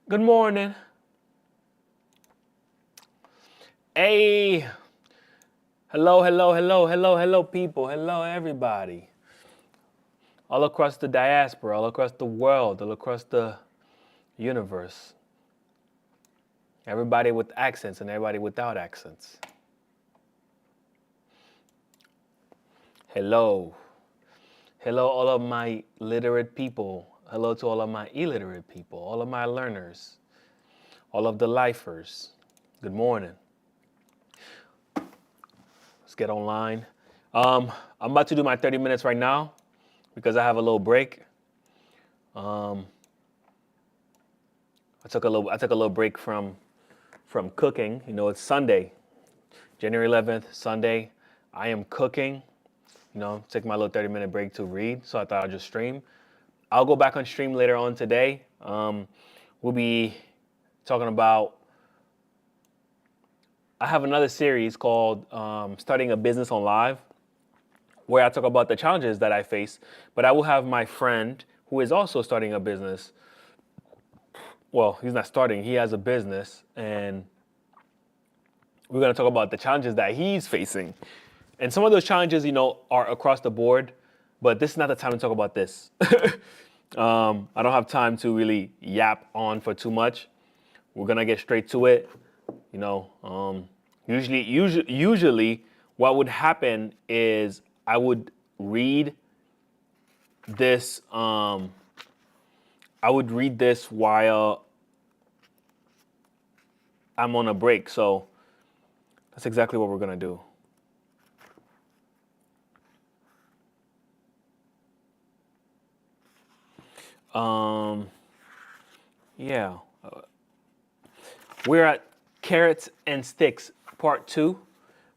Good morning. Hey. Hello, hello, hello, hello, hello, people. Hello, everybody. All across the diaspora, all across the world, all across the universe. Everybody with accents and everybody without accents. Hello. Hello, all of my literate people. Hello to all of my illiterate people, all of my learners, all of the lifers. Good morning. Let's get online. I'm about to do my 30 minutes right now because I have a little break. I took a little break from cooking. You know, it's Sunday, January 11th, Sunday. I am cooking. You know, take my little 30-minute break to read. So I thought I'd just stream. I'll go back on stream later on today. We'll be talking about. I have another series called Starting a Business on Live, where I talk about the challenges that I face. But I will have my friend who is also starting a business. Well, he's not starting, he has a business, and we're going to talk about the challenges that he's facing. And some of those challenges, you know, are across the board, but this is not the time to talk about this. I don't have time to really yap on for too much. We're going to get straight to it. You know, usually what would happen is I would read this, while I'm on a break. So that's exactly what we're going to do. Yeah. We're at Carrots and Sticks, part 2.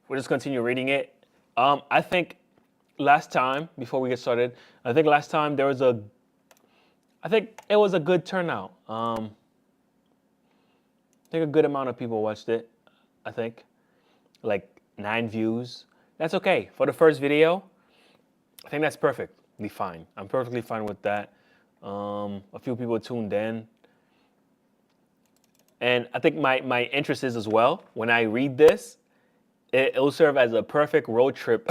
We'll just continue reading it. I think last time, before we get started, I think it was a good turnout. I think a good amount of people watched it. I think like 9 views. That's okay for the first video. I think that's perfectly fine. I'm perfectly fine with that. A few people tuned in. And I think my interest is as well. When I read this, it will serve as a perfect road trip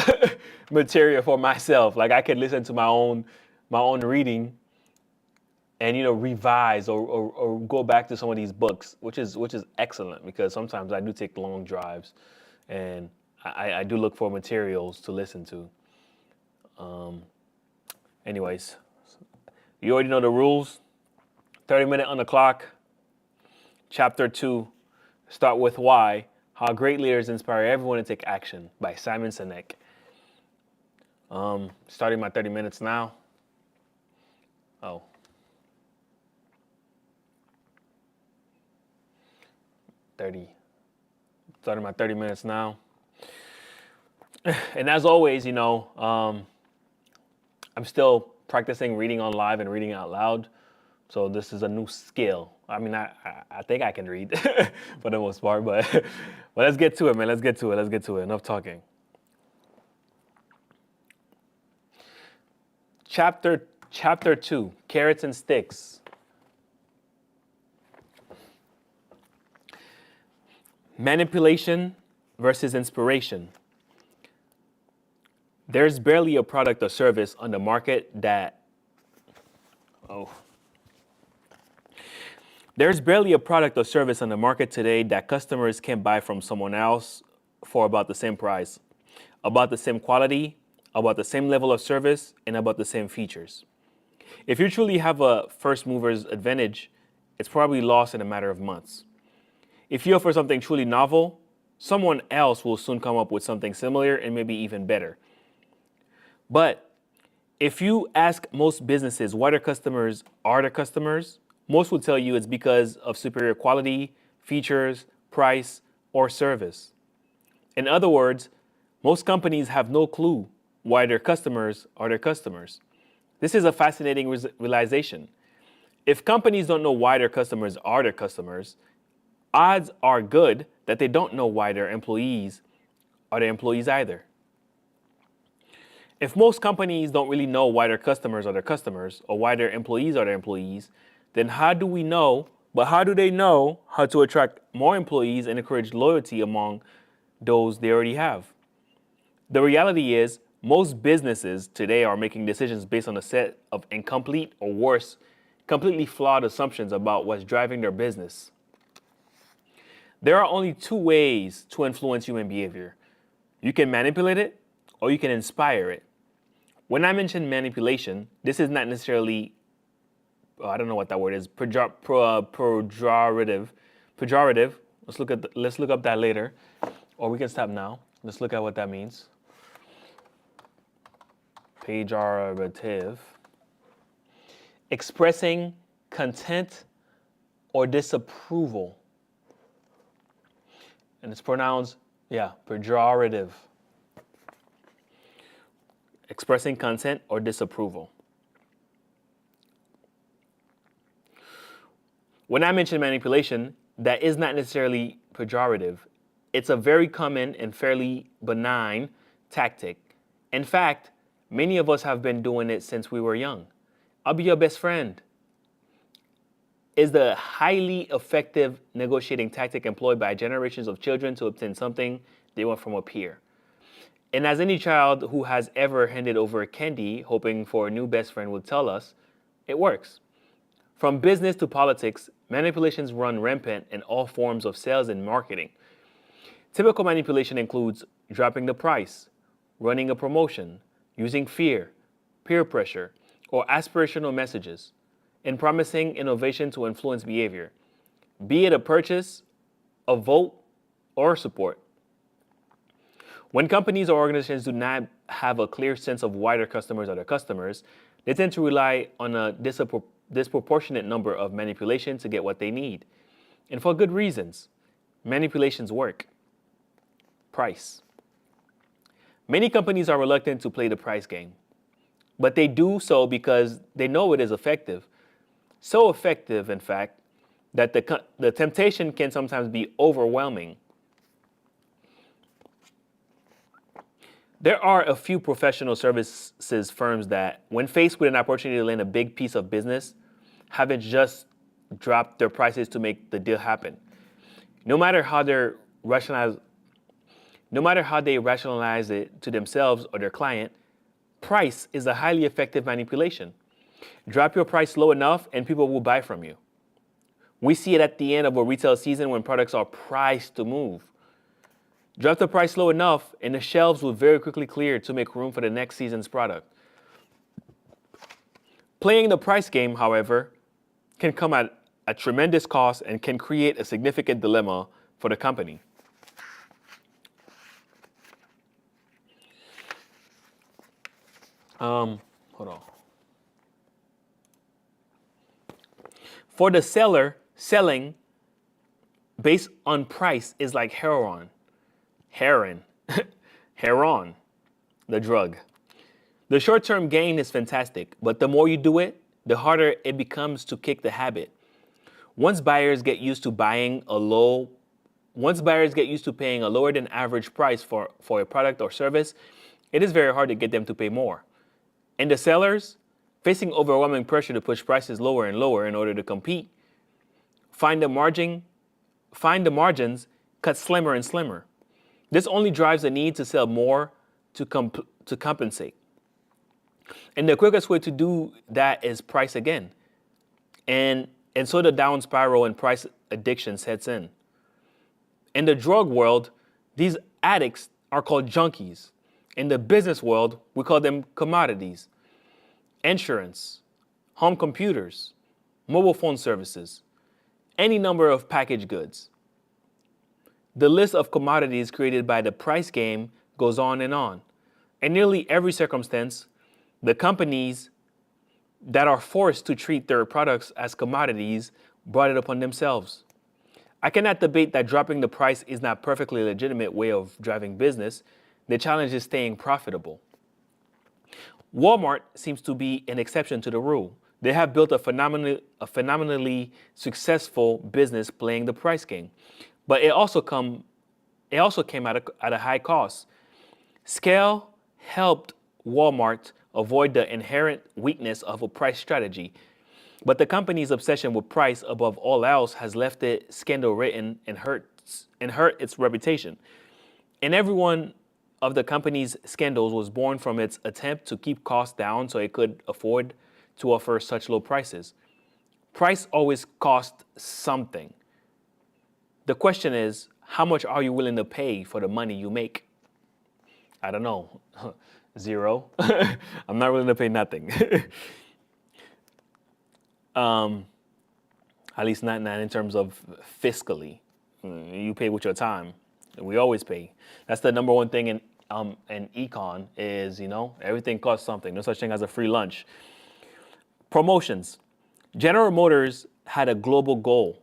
material for myself. Like I could listen to my own reading and, you know, revise or go back to some of these books, which is excellent because sometimes I do take long drives and I do look for materials to listen to. Anyways, you already know the rules. 30-minute on the clock. Chapter 2, Start with Why, How Great Leaders Inspire Everyone to Take Action by Simon Sinek. Starting my 30 minutes now. Oh. Starting my 30 minutes now. And as always, you know, I'm still practicing reading on live and reading out loud. So this is a new skill. I mean, I think I can read for the most part, but let's get to it, man. Let's get to it. Enough talking. Chapter 2, Carrots and Sticks. Manipulation versus inspiration. There's barely a product or service on the market that There's barely a product or service on the market today that customers can buy from someone else for about the same price, about the same quality, about the same level of service, and about the same features. If you truly have a first mover's advantage, it's probably lost in a matter of months. If you offer something truly novel, someone else will soon come up with something similar and maybe even better. But if you ask most businesses why their customers are their customers, most will tell you it's because of superior quality, features, price, or service. In other words, most companies have no clue why their customers are their customers. This is a fascinating realization. If companies don't know why their customers are their customers, odds are good that they don't know why their employees are their employees either. If most companies don't really know why their customers are their customers or why their employees are their employees, then how do we know But how do they know how to attract more employees and encourage loyalty among those they already have? The reality is, most businesses today are making decisions based on a set of incomplete or worse, completely flawed assumptions about what's driving their business. There are only two ways to influence human behavior. You can manipulate it or you can inspire it. When I mention manipulation, this is not necessarily, I don't know what that word is, pejorative. Pejorative. Let's look up that later, or we can stop now. Let's look at what that means. Pejorative. Expressing contempt or disapproval. And it's pronounced, pejorative. Expressing contempt or disapproval. When I mention manipulation, that is not necessarily pejorative. It's a very common and fairly benign tactic. In fact, many of us have been doing it since we were young. I'll be your best friend is the highly effective negotiating tactic employed by generations of children to obtain something they want from a peer. And as any child who has ever handed over candy hoping for a new best friend will tell us, it works. From business to politics, manipulations run rampant in all forms of sales and marketing. Typical manipulation includes dropping the price, running a promotion, using fear, peer pressure, or aspirational messages, and promising innovation to influence behavior, be it a purchase, a vote, or support. When companies or organizations do not have a clear sense of why their customers are their customers, they tend to rely on a disproportionate number of manipulations to get what they need. And for good reasons. Manipulations work. Price. Many companies are reluctant to play the price game, but they do so because they know it is effective. So effective, in fact, that the temptation can sometimes be overwhelming. There are a few professional services firms that, when faced with an opportunity to land a big piece of business, haven't just dropped their prices to make the deal happen. No matter how they rationalize it to themselves or their client, price is a highly effective manipulation. Drop your price low enough and people will buy from you. We see it at the end of a retail season when products are priced to move. Drop the price low enough and the shelves will very quickly clear to make room for the next season's product. Playing the price game, however, can come at a tremendous cost and can create a significant dilemma for the company. Hold on. For the seller, selling based on price is like heroin, the drug. The short-term gain is fantastic, but the more you do it, the harder it becomes to kick the habit. Once buyers get used to paying a lower than average price for a product or service, it is very hard to get them to pay more. And the sellers, facing overwhelming pressure to push prices lower and lower in order to compete, find the margins cut slimmer and slimmer. This only drives the need to sell more to compensate. And the quickest way to do that is price again. And so the down spiral and price addiction sets in. In the drug world, these addicts are called junkies. In the business world, we call them commodities. Insurance, home computers, mobile phone services, any number of packaged goods. The list of commodities created by the price game goes on. In nearly every circumstance, the companies that are forced to treat their products as commodities brought it upon themselves. I cannot debate that dropping the price is not a perfectly legitimate way of driving business. The challenge is staying profitable. Walmart seems to be an exception to the rule. They have built a phenomenally successful business playing the price game, but it also came at a high cost. Scale helped Walmart avoid the inherent weakness of a price strategy. But the company's obsession with price above all else has left it scandal written and hurt its reputation. And every one of the company's scandals was born from its attempt to keep costs down so it could afford to offer such low prices. Price always costs something. The question is, how much are you willing to pay for the money you make? I don't know. Zero. I'm not willing to pay nothing. At least not in terms of fiscally. You pay with your time. We always pay. That's the number one thing in econ is, everything costs something. No such thing as a free lunch. Promotions. General Motors had a global goal.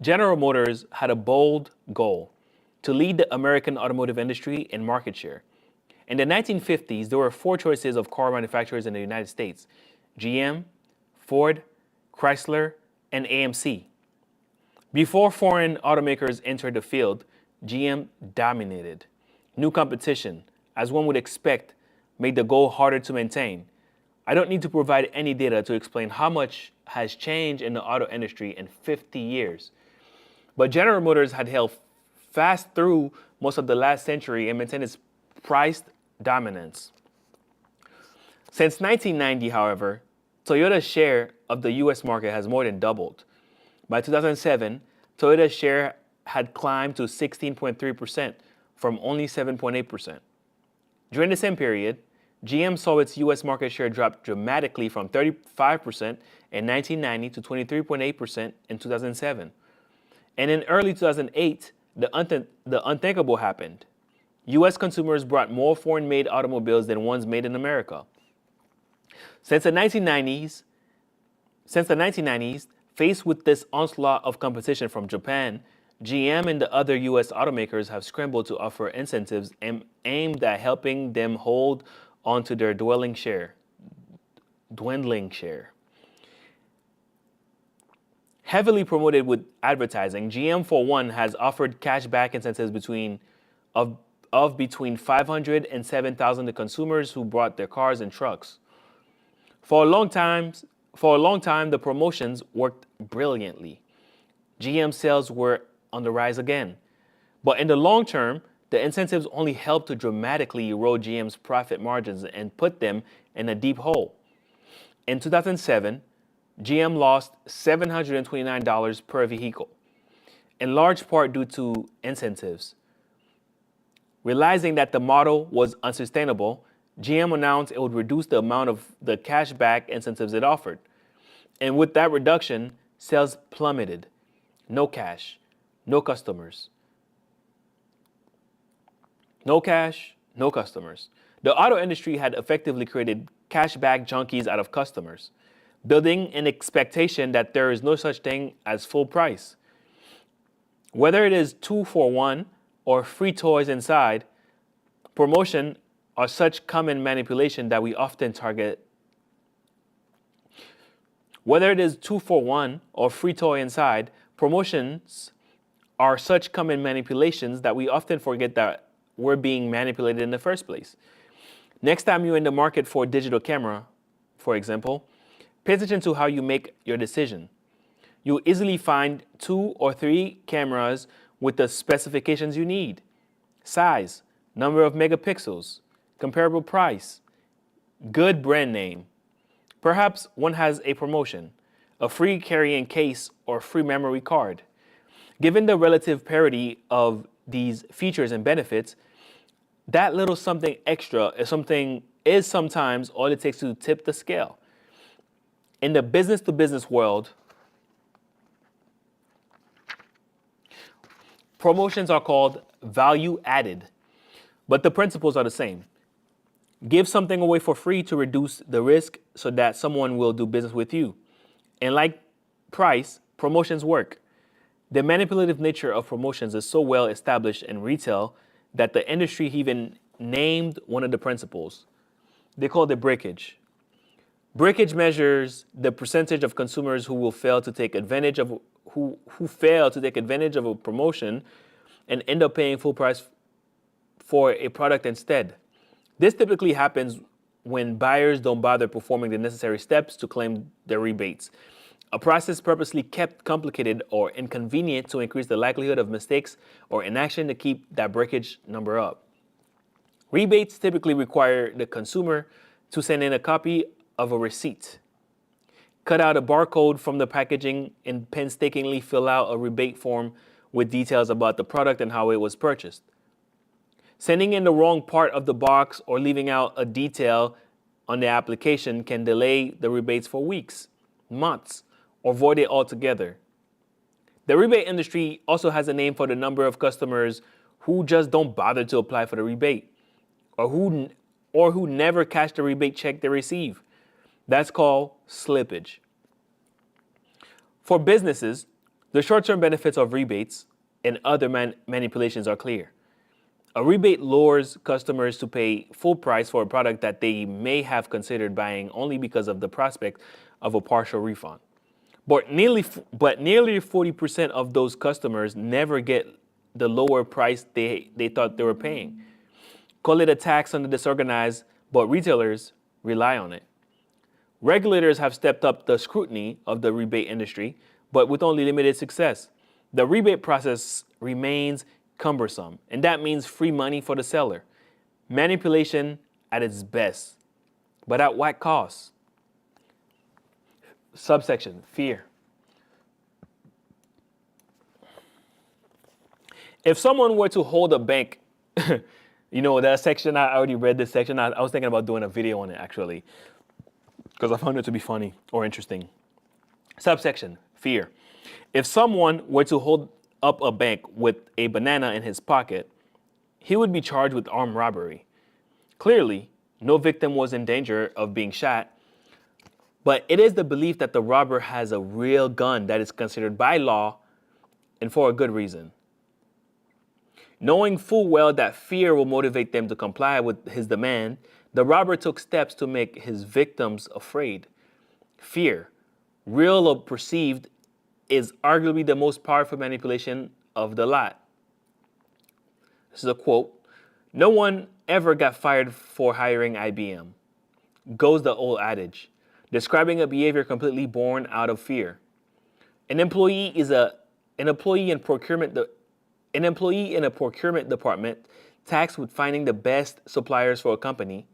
General Motors had a bold goal to lead the American automotive industry in market share. In the 1950s, there were four choices of car manufacturers in the United States: GM, Ford, Chrysler, and AMC. Before foreign automakers entered the field, GM dominated. New competition, as one would expect, made the goal harder to maintain. I don't need to provide any data to explain how much has changed in the auto industry in 50 years. But General Motors had held fast through most of the last century and maintained its price dominance. Since 1990, however, Toyota's share of the US market has more than doubled. By 2007, Toyota's share had climbed to 16.3% from only 7.8%. During the same period, GM saw its US market share drop dramatically from 35% in 1990 to 23.8% in 2007. And in early 2008, the unthinkable happened. US consumers bought more foreign-made automobiles than ones made in America. Since the 1990s, faced with this onslaught of competition from Japan, GM and the other US automakers have scrambled to offer incentives aimed at helping them hold onto their dwindling share. Heavily promoted with advertising, GM for one has offered cashback incentives between $500 and $7,000 to consumers who bought their cars and trucks. For a long time, the promotions worked brilliantly. GM sales were on the rise again. But in the long term, the incentives only helped to dramatically erode GM's profit margins and put them in a deep hole. In 2007, GM lost $729 per vehicle, in large part due to incentives. Realizing that the model was unsustainable, GM announced it would reduce the amount of the cashback incentives it offered. And with that reduction, sales plummeted. No cash, no customers. No cash, no customers. The auto industry had effectively created cashback junkies out of customers, building an expectation that there is no such thing as full price. Whether it is 2 for 1 or free toys inside, promotion are such common manipulation that we often target. Whether it is 2 for 1 or free toy inside, promotions are such common manipulations that we often forget that we're being manipulated in the first place. Next time you're in the market for a digital camera, for example, pay attention to how you make your decision. You'll easily find 2 or 3 cameras with the specifications you need: size, number of megapixels, comparable price, good brand name. Perhaps one has a promotion, a free carrying case or free memory card. Given the relative parity of these features and benefits, that little something extra is sometimes all it takes to tip the scale. In the business-to-business world, promotions are called value added, but the principles are the same. Give something away for free to reduce the risk so that someone will do business with you. And like price, promotions work. The manipulative nature of promotions is so well established in retail that the industry even named one of the principles. They called it breakage. Breakage measures the percentage of consumers who fail to take advantage of a promotion and end up paying full price for a product instead. This typically happens when buyers don't bother performing the necessary steps to claim their rebates. A process purposely kept complicated or inconvenient to increase the likelihood of mistakes or inaction to keep that breakage number up. Rebates typically require the consumer to send in a copy of a receipt, cut out a barcode from the packaging, and painstakingly fill out a rebate form with details about the product and how it was purchased. Sending in the wrong part of the box or leaving out a detail on the application can delay the rebates for weeks, months, or void it altogether. The rebate industry also has a name for the number of customers who just don't bother to apply for the rebate, or who never cash the rebate check they receive. That's called slippage. For businesses, the short-term benefits of rebates and other manipulations are clear. A rebate lures customers to pay full price for a product that they may have considered buying only because of the prospect of a partial refund. But nearly 40% of those customers never get the lower price they thought they were paying. Call it a tax on the disorganized, but retailers rely on it. Regulators have stepped up the scrutiny of the rebate industry, but with only limited success. The rebate process remains cumbersome, and that means free money for the seller. Manipulation at its best, but at what cost? Subsection, fear. If someone were to hold a bank, that section, I already read this section. I was thinking about doing a video on it, actually, because I found it to be funny or interesting. Subsection, fear. If someone were to hold up a bank with a banana in his pocket, he would be charged with armed robbery. Clearly, no victim was in danger of being shot, but it is the belief that the robber has a real gun that is considered by law and for a good reason. Knowing full well that fear will motivate them to comply with his demand, the robber took steps to make his victims afraid. Fear, real or perceived, is arguably the most powerful manipulation of the lot. This is a quote. No one ever got fired for hiring IBM, goes the old adage, describing a behavior completely born out of fear. An employee in a procurement department tasked with finding the best suppliers for a company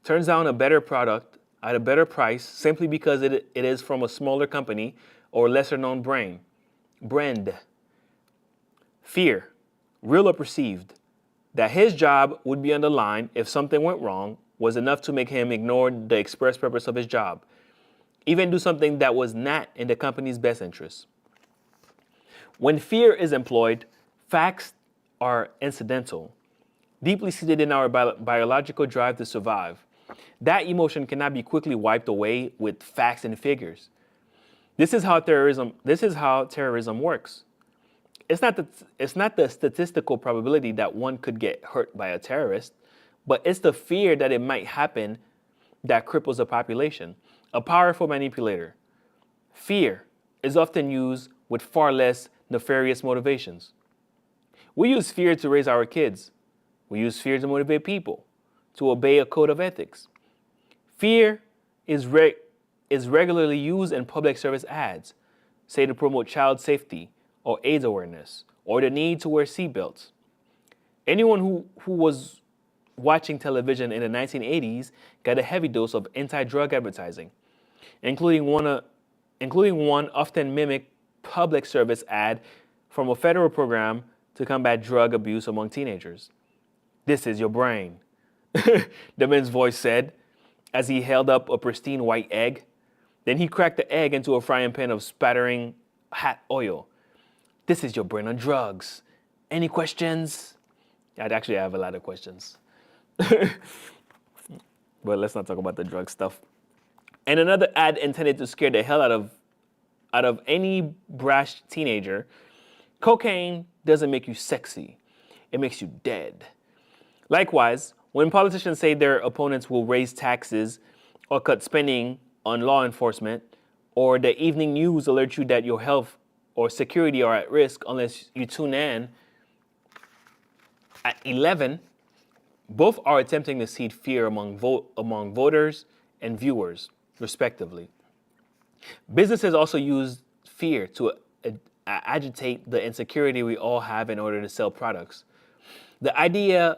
turns down a better product at a better price simply because it is from a smaller company or lesser known brand. Fear, real or perceived, that his job would be on the line if something went wrong was enough to make him ignore the express purpose of his job, even do something that was not in the company's best interest. When fear is employed, facts are incidental, deeply seated in our biological drive to survive. That emotion cannot be quickly wiped away with facts and figures. This is how terrorism works. It's not the statistical probability that one could get hurt by a terrorist, but it's the fear that it might happen that cripples a population. A powerful manipulator. Fear is often used with far less nefarious motivations. We use fear to raise our kids. We use fear to motivate people to obey a code of ethics. Fear is regularly used in public service ads, say to promote child safety or AIDS awareness or the need to wear seatbelts. Anyone who was watching television in the 1980s got a heavy dose of anti-drug advertising, including one often mimicked public service ad from a federal program to combat drug abuse among teenagers. This is your brain, the man's voice said as he held up a pristine white egg. Then he cracked the egg into a frying pan of spattering hot oil. This is your brain on drugs. Any questions? I have a lot of questions. But let's not talk about the drug stuff. And another ad intended to scare the hell out of any brash teenager. Cocaine doesn't make you sexy. It makes you dead. Likewise, when politicians say their opponents will raise taxes or cut spending on law enforcement, or the evening news alert you that your health or security are at risk unless you tune in at 11, Both are attempting to seed fear among voters and viewers, respectively. Businesses also use fear to agitate the insecurity we all have in order to sell products. The idea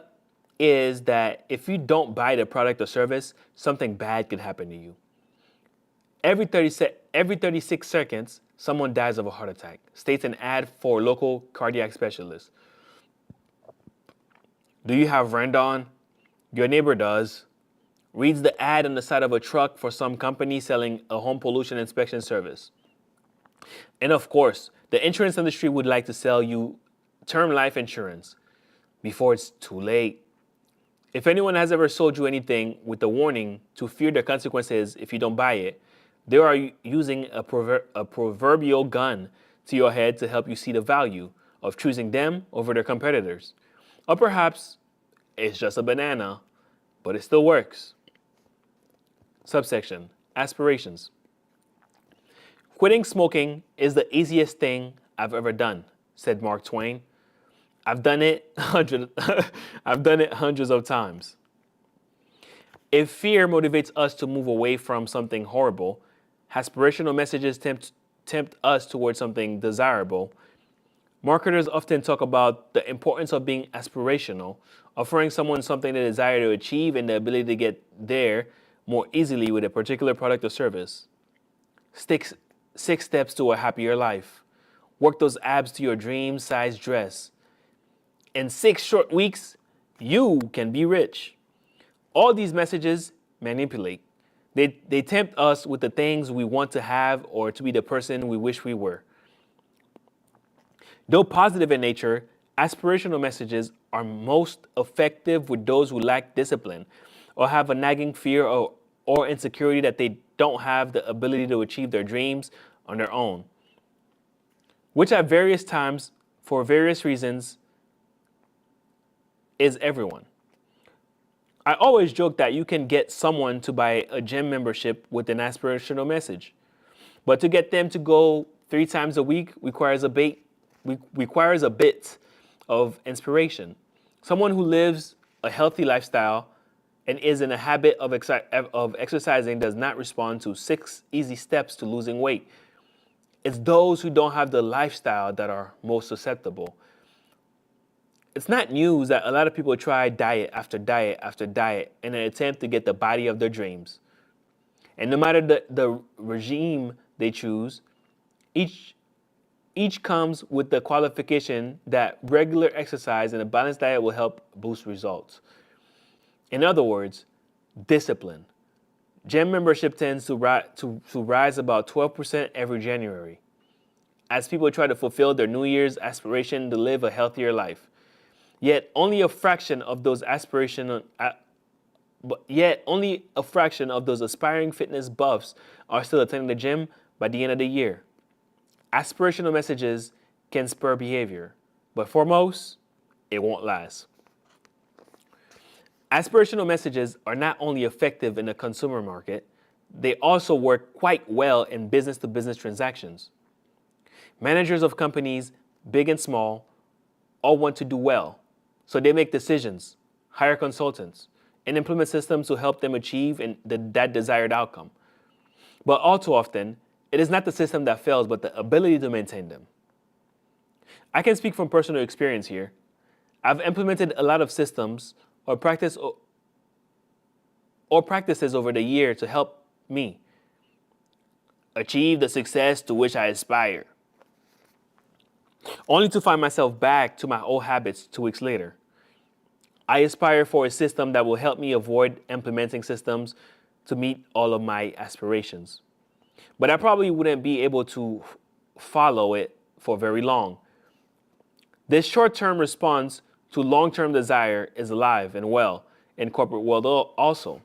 is that if you don't buy the product or service, something bad could happen to you. Every 36 seconds, someone dies of a heart attack, states an ad for a local cardiac specialist. Do you have Rendon? Your neighbor does. Reads the ad on the side of a truck for some company selling a home pollution inspection service. And of course, the insurance industry would like to sell you term life insurance before it's too late. If anyone has ever sold you anything with the warning to fear the consequences if you don't buy it, they are using a proverbial gun to your head to help you see the value of choosing them over their competitors. Or perhaps it's just a banana, but it still works. Subsection: Aspirations. Quitting smoking is the easiest thing I've ever done, said Mark Twain. I've done it hundreds of times. If fear motivates us to move away from something horrible, aspirational messages tempt us towards something desirable. Marketers often talk about the importance of being aspirational, offering someone something they desire to achieve and the ability to get there more easily with a particular product or service. 6 steps to a happier life. Work those abs to your dream size dress. In 6 short weeks, you can be rich. All these messages manipulate. They tempt us with the things we want to have or to be the person we wish we were. Though positive in nature, aspirational messages are most effective with those who lack discipline or have a nagging fear or insecurity that they don't have the ability to achieve their dreams on their own, which at various times, for various reasons, is everyone. I always joke that you can get someone to buy a gym membership with an aspirational message, but to get them to go 3 times a week requires a bit of inspiration. Someone who lives a healthy lifestyle and is in a habit of exercising does not respond to 6 easy steps to losing weight. It's those who don't have the lifestyle that are most susceptible. It's not news that a lot of people try diet after diet after diet in an attempt to get the body of their dreams. And no matter the regime they choose, each comes with the qualification that regular exercise and a balanced diet will help boost results. In other words, discipline. Gym membership tends to rise about 12% every January as people try to fulfill their New Year's aspiration to live a healthier life. Yet only a fraction of those aspiring fitness buffs are still attending the gym by the end of the year. Aspirational messages can spur behavior, but for most, it won't last. Aspirational messages are not only effective in the consumer market, they also work quite well in business-to-business transactions. Managers of companies, big and small, all want to do well, so they make decisions, hire consultants, and implement systems to help them achieve that desired outcome. But all too often, it is not the system that fails, but the ability to maintain them. I can speak from personal experience here. I've implemented a lot of systems or practices over the year to help me achieve the success to which I aspire, only to find myself back to my old habits 2 weeks later. I aspire for a system that will help me avoid implementing systems to meet all of my aspirations. But I probably wouldn't be able to follow it for very long. This short-term response to long-term desire is alive and well in corporate world also.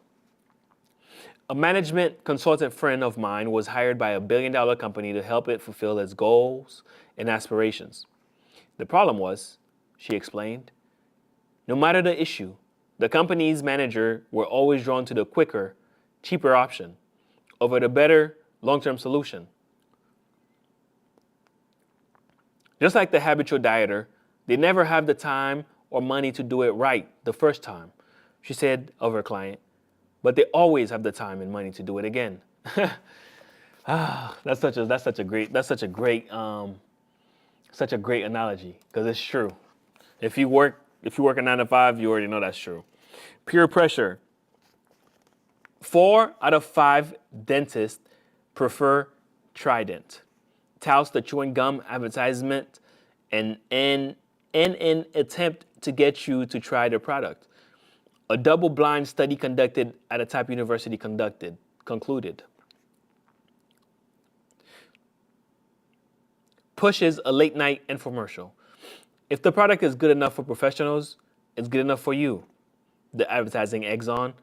A management consultant friend of mine was hired by a billion-dollar company to help it fulfill its goals and aspirations. The problem was, she explained, no matter the issue, the company's manager were always drawn to the quicker, cheaper option over the better long-term solution. Just like the habitual dieter, they never have the time or money to do it right the first time. she said of her client, but they always have the time and money to do it again. Such a great analogy because it's true. If you work a 9 to 5, you already know that's true. Peer pressure. 4 out of 5 dentists prefer Trident. Touts the chewing gum advertisement and in an attempt to get you to try the product. A double-blind study conducted at a top university concluded. Pushes a late-night infomercial. If the product is good enough for professionals, it's good enough for you. The advertising eggs on.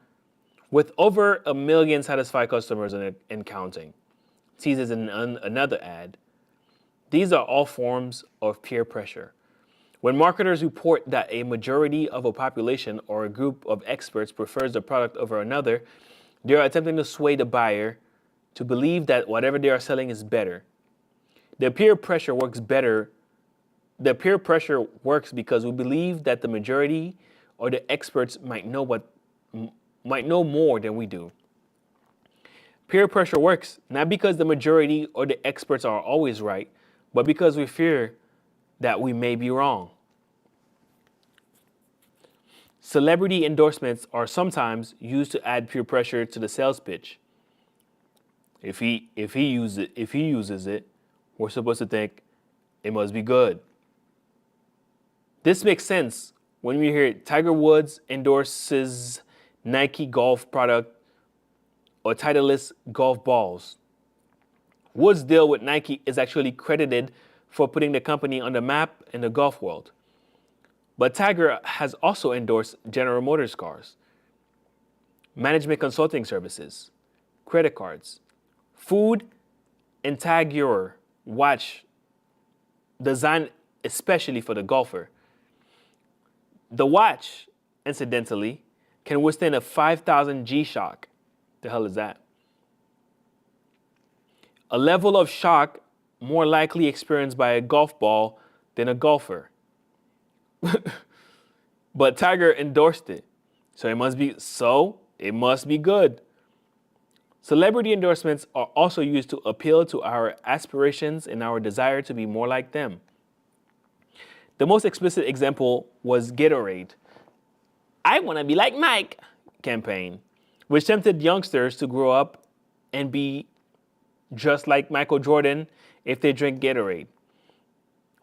With over 1 million satisfied customers and counting. Teases in another ad. These are all forms of peer pressure. When marketers report that a majority of a population or a group of experts prefers the product over another, they are attempting to sway the buyer to believe that whatever they are selling is better. The peer pressure works because we believe that the majority or the experts might know more than we do. Peer pressure works not because the majority or the experts are always right, but because we fear that we may be wrong. Celebrity endorsements are sometimes used to add peer pressure to the sales pitch. If he uses it, we're supposed to think it must be good. This makes sense when we hear Tiger Woods endorses Nike golf product or Titleist golf balls. Woods' deal with Nike is actually credited for putting the company on the map in the golf world. But Tiger has also endorsed General Motors cars, management consulting services, credit cards, food, and Tag Heuer watch designed especially for the golfer. The watch, incidentally, can withstand a 5,000 G-shock. The hell is that? A level of shock more likely experienced by a golf ball than a golfer. But Tiger endorsed it, so it must be good. Celebrity endorsements are also used to appeal to our aspirations and our desire to be more like them. The most explicit example was Gatorade. I want to be like Mike campaign, which tempted youngsters to grow up and be just like Michael Jordan if they drink Gatorade.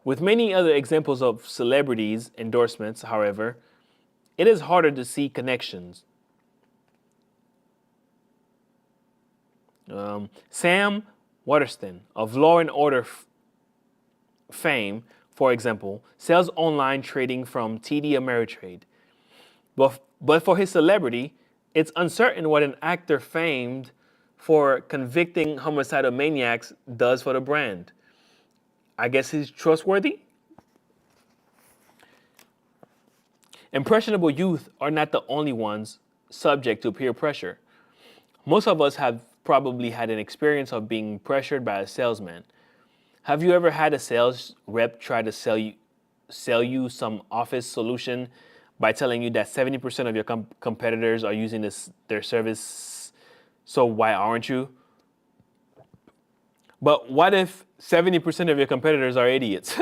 With many other examples of celebrities' endorsements, however, it is harder to see connections. Sam Waterston of Law and Order fame, for example, sells online trading from TD Ameritrade. But for his celebrity, it's uncertain what an actor famed for convicting homicidal maniacs does for the brand. I guess he's trustworthy? Impressionable youth are not the only ones subject to peer pressure. Most of us have probably had an experience of being pressured by a salesman. Have you ever had a sales rep try to sell you some office solution by telling you that 70% of your competitors are using their service, so why aren't you? But what if 70% of your competitors are idiots?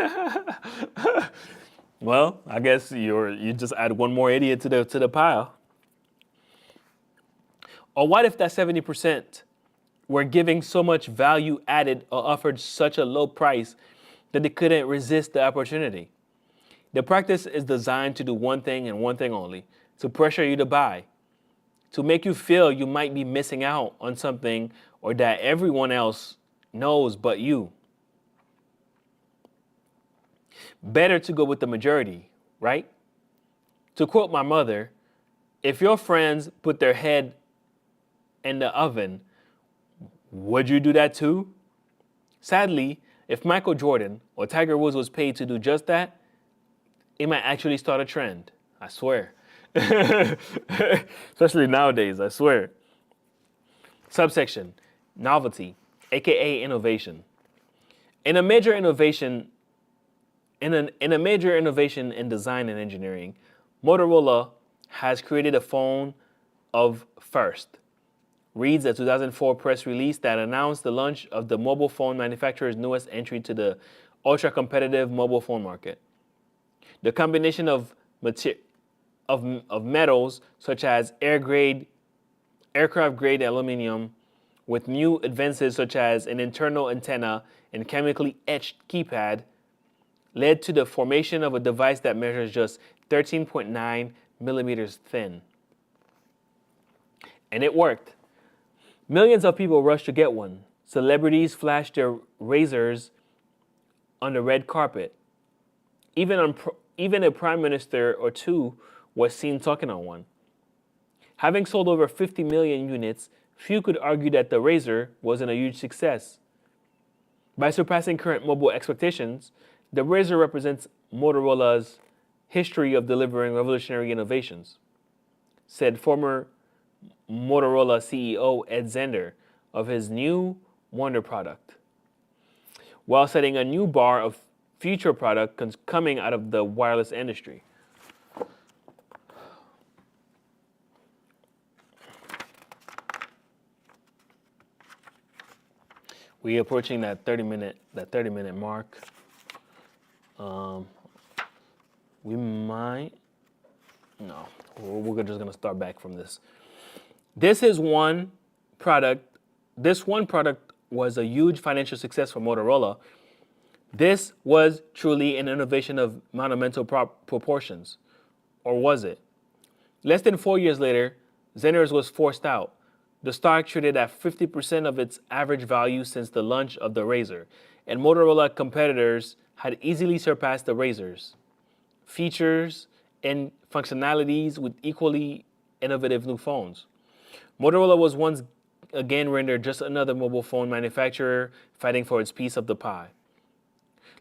Well, I guess you just add one more idiot to the pile. Or what if that 70% were giving so much value added or offered such a low price that they couldn't resist the opportunity? The practice is designed to do one thing and one thing only, to pressure you to buy, to make you feel you might be missing out on something or that everyone else knows but you. Better to go with the majority, right? To quote my mother, if your friends put their head in the oven, would you do that too? Sadly, if Michael Jordan or Tiger Woods was paid to do just that, it might actually start a trend. I swear. Especially nowadays, I swear. Subsection, novelty, aka innovation. In a major innovation in design and engineering, Motorola has created a phone of first, reads a 2004 press release that announced the launch of the mobile phone manufacturer's newest entry to the ultra-competitive mobile phone market. The combination of metals such as aircraft-grade aluminum with new advances such as an internal antenna and chemically etched keypad led to the formation of a device that measures just 13.9 millimeters thin. And it worked. Millions of people rushed to get one. Celebrities flashed their razors on the red carpet. Even a prime minister or two was seen talking on one. Having sold over 50 million units, few could argue that the Razr wasn't a huge success. By surpassing current mobile expectations, the Razr represents Motorola's history of delivering revolutionary innovations, said former Motorola CEO Ed Zender of his new Wonder product, while setting a new bar of future product coming out of the wireless industry. We approaching that 30-minute mark. We might. No, we're just gonna start back from this. This one product was a huge financial success for Motorola. This was truly an innovation of monumental proportions, or was it? Less than 4 years later, Zeners was forced out. The stock traded at 50% of its average value since the launch of the Razr, and Motorola competitors had easily surpassed the Razrs. Features and functionalities with equally innovative new phones. Motorola was once again rendered just another mobile phone manufacturer fighting for its piece of the pie.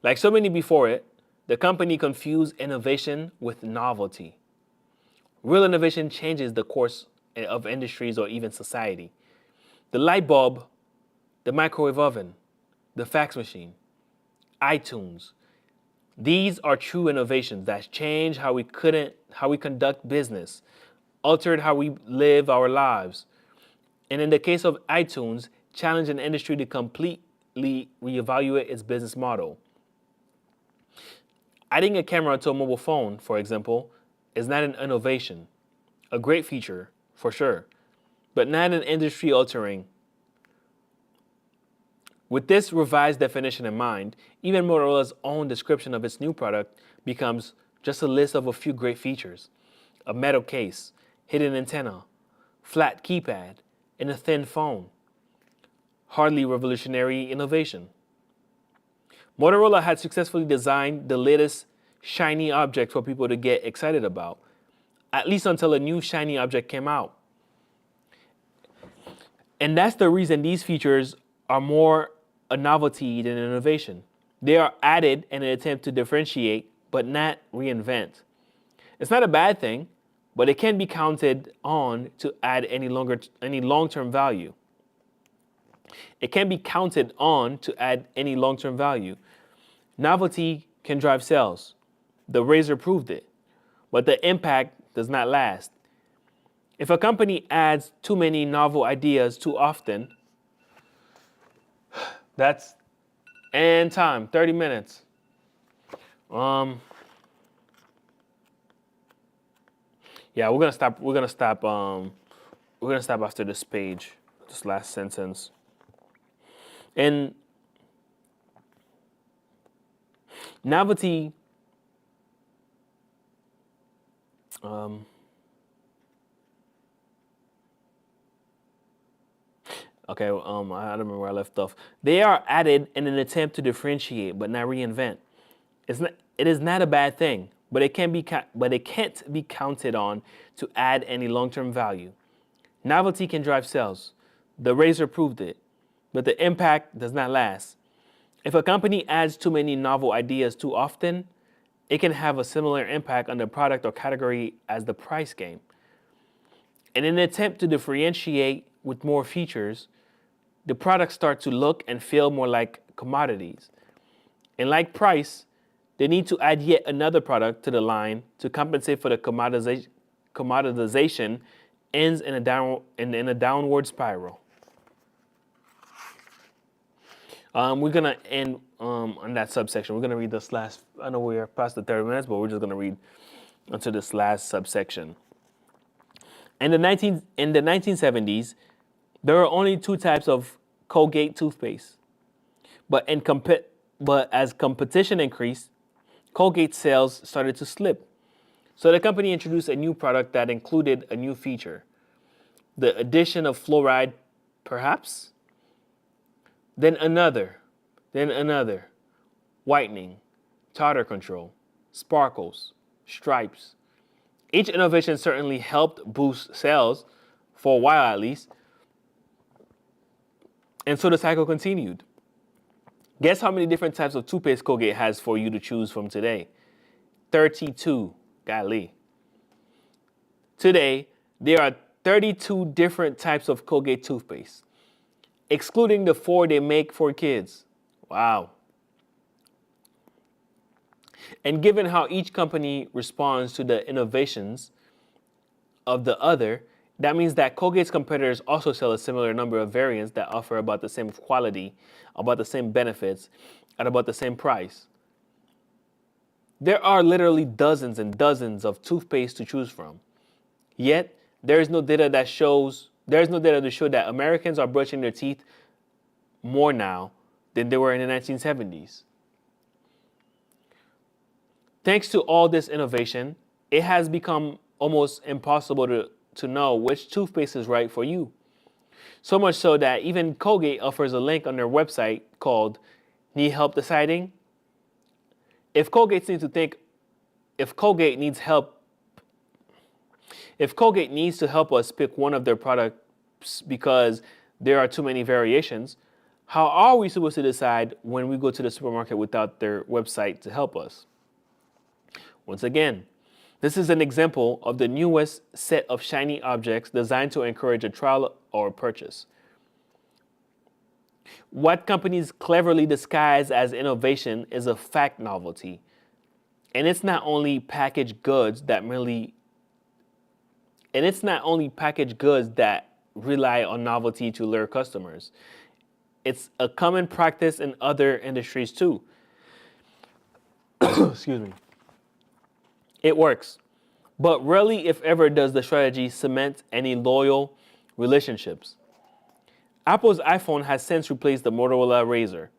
Like so many before it, the company confused innovation with novelty. Real innovation changes the course of industries or even society. The light bulb, the microwave oven, the fax machine, iTunes. These are true innovations that change how we conduct business, altered how we live our lives, and in the case of iTunes, challenge an industry to completely reevaluate its business model. Adding a camera to a mobile phone, for example, is not an innovation. A great feature, for sure, but not an industry-altering. With this revised definition in mind, even Motorola's own description of its new product becomes just a list of a few great features: a metal case, hidden antenna, flat keypad, and a thin phone. Hardly revolutionary innovation. Motorola had successfully designed the latest shiny object for people to get excited about, at least until a new shiny object came out. And that's the reason these features are more a novelty than an innovation. They are added in an attempt to differentiate, but not reinvent. It's not a bad thing, but it can be counted on to add any long-term value. It can be counted on to add any long-term value. Novelty can drive sales. The Razr proved it, but the impact does not last. If a company adds too many novel ideas too often, that's and time, 30 minutes. Yeah, we're gonna stop after this page, this last sentence. And novelty okay, I don't remember where I left off. They are added in an attempt to differentiate, but not reinvent. It is not a bad thing, but it can't be counted on to add any long-term value. Novelty can drive sales. The Razr proved it, but the impact does not last. If a company adds too many novel ideas too often, it can have a similar impact on the product or category as the price game. In an attempt to differentiate with more features, the products start to look and feel more like commodities. And like price, they need to add yet another product to the line to compensate for the commoditization ends in a downward spiral. We're gonna end on that subsection. We're gonna read this last. I know we're past the 30 minutes, but we're just gonna read into this last subsection. In the 1970s, there were only two types of Colgate toothpaste, but as competition increased, Colgate sales started to slip. So the company introduced a new product that included a new feature, the addition of fluoride, perhaps. Then another, whitening, tartar control, sparkles, stripes. Each innovation certainly helped boost sales, for a while at least, and so the cycle continued. Guess how many different types of toothpaste Colgate has for you to choose from today? 32. Golly. Today, there are 32 different types of Colgate toothpaste, excluding the 4 they make for kids. Wow. And given how each company responds to the innovations of the other, that means that Colgate's competitors also sell a similar number of variants that offer about the same quality, about the same benefits, at about the same price. There are literally dozens and dozens of toothpaste to choose from. Yet, there is no data to show that Americans are brushing their teeth more now than they were in the 1970s. Thanks to all this innovation, it has become almost impossible to know which toothpaste is right for you. So much so that even Colgate offers a link on their website called Need Help Deciding? If Colgate needs to help us pick one of their products because there are too many variations, how are we supposed to decide when we go to the supermarket without their website to help us? Once again, this is an example of the newest set of shiny objects designed to encourage a trial or purchase. What companies cleverly disguise as innovation is a fact novelty. And it's not only packaged goods that rely on novelty to lure customers. It's a common practice in other industries too. Excuse me. It works, but rarely, if ever, does the strategy cement any loyal relationships. Apple's iPhone has since replaced the Motorola Razr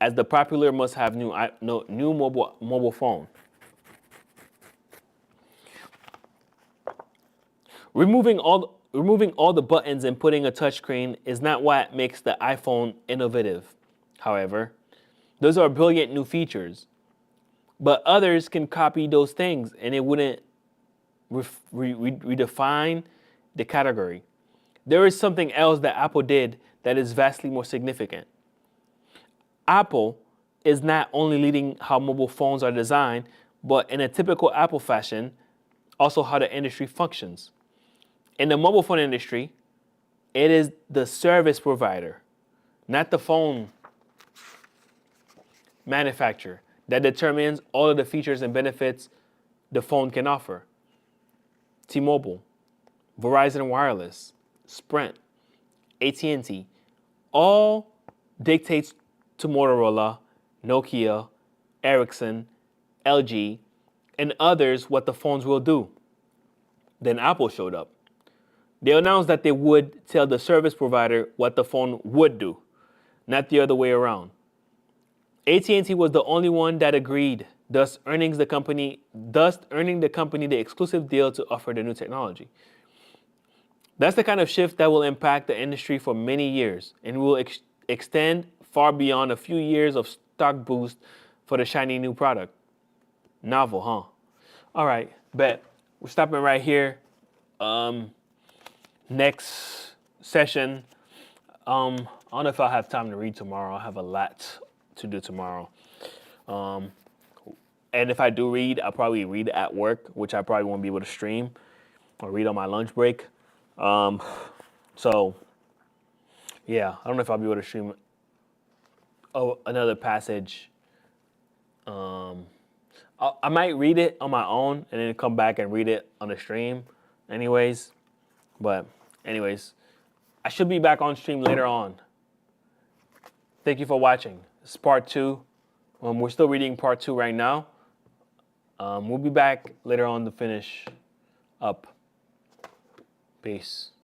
as the popular must-have new mobile phone. Removing all the buttons and putting a touchscreen is not what makes the iPhone innovative. However, those are brilliant new features. But others can copy those things and it wouldn't redefine the category. There is something else that Apple did that is vastly more significant. Apple is not only leading how mobile phones are designed, but in a typical Apple fashion, also how the industry functions. In the mobile phone industry, it is the service provider, not the phone manufacturer, that determines all of the features and benefits the phone can offer. T-Mobile, Verizon Wireless, Sprint, AT&T, all dictates to Motorola, Nokia, Ericsson, LG, and others what the phones will do. Then Apple showed up. They announced that they would tell the service provider what the phone would do, not the other way around. AT&T was the only one that agreed, thus earning the company the exclusive deal to offer the new technology. That's the kind of shift that will impact the industry for many years and will extend far beyond a few years of stock boost for the shiny new product. Novel, huh? All right, bet. We're stopping right here. Next session, I don't know if I'll have time to read tomorrow. I have a lot to do tomorrow. And if I do read, I'll probably read at work, which I probably won't be able to stream or read on my lunch break. So, yeah, I don't know if I'll be able to stream another passage. I might read it on my own and then come back and read it on the stream. anyways. But anyways, I should be back on stream later on. Thank you for watching. This is part 2. We're still reading part 2 right now. We'll be back later on to finish up. Peace.